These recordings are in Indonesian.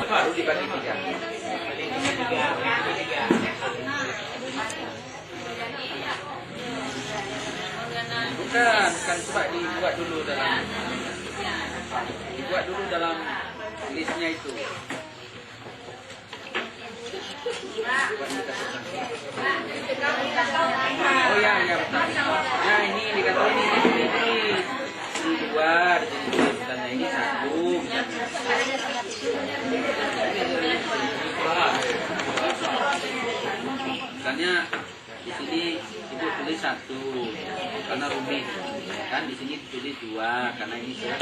Baru dibagi tiga. Bukan coba dibuat dulu dalam listnya itu. Oh ya betul. Nah ini indikator ini dua, dan ini satu. Misalnya di sini ibu tulis satu karena rumit, kan di sini tulis dua karena ini sudah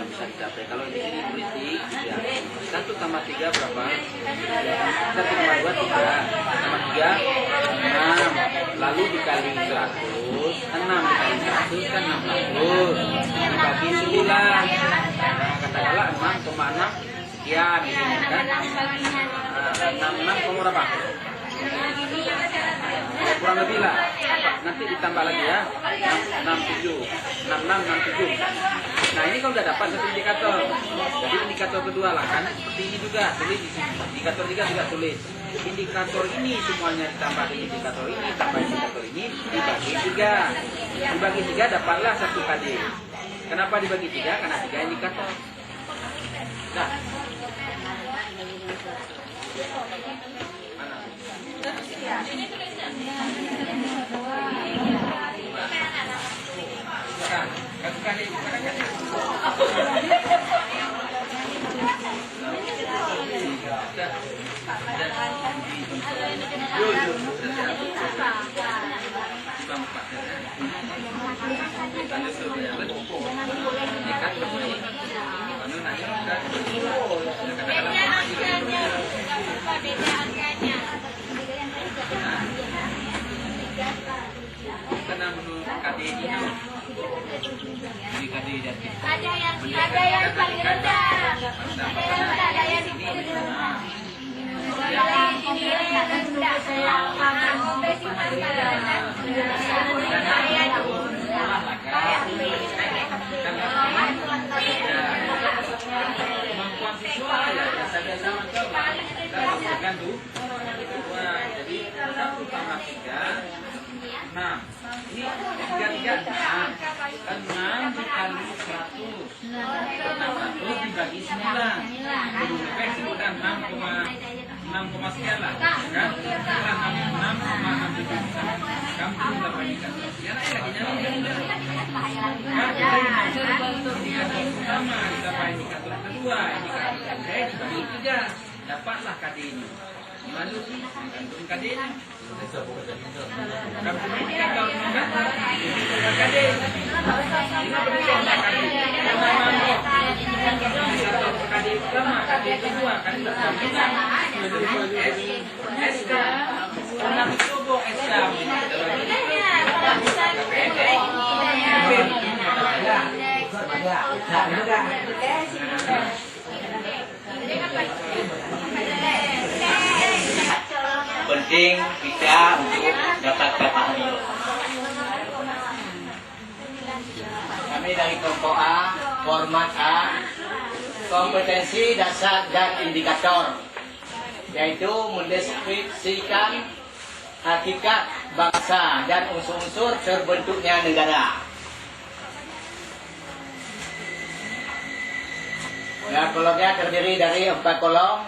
bisa dicapai. Kalau di sini tulis tiga, satu tambah tiga berapa? Satu tambah dua tiga, tambah tiga enam, lalu dikali 100, 6 dikali 100 kan 600, dibagi 9, katakanlah 6,6 sekian, kan? 66 berapa? Kurang lebih lah, nanti ditambah lagi ya, 67, 66, 67. Nah ini kalau udah dapat satu indikator, jadi indikator kedua lah kan, seperti ini juga, tulis di sini. Indikator 3 juga tulis. Indikator ini semuanya ditambah dengan indikator ini, tambah indikator ini, dibagi 3. Dibagi 3 dapatlah 1 KD. Kenapa dibagi 3? Karena 3 indikator. Nah. Karena menurut KD ini ada yang paling rendah, ada yang di jadi 1 tambah 3 6. Ini 3 6 kan 6 dikali 100 100 dibagi 9 lebih sebutkan 6, sekian lah kan 6,67 kamu sudah bagikan sekian lagi indikator pertama ditambah indikator kedua, indikator ketiga dibagi 3 dapatlah KD ini. Lalu menggantung KD ini. Kamu ini kan kalau menggantung KD. Ini berbeda KD. KD pertama, KD kedua, KD berbeda. SK, orang coba SK. Penting kita untuk dapatkan ahli. Kami dari kelompok A, format A, kompetensi dasar dan indikator, yaitu mendeskripsikan hakikat bangsa dan unsur-unsur terbentuknya negara. Ya, kolomnya terdiri dari 4 kolom.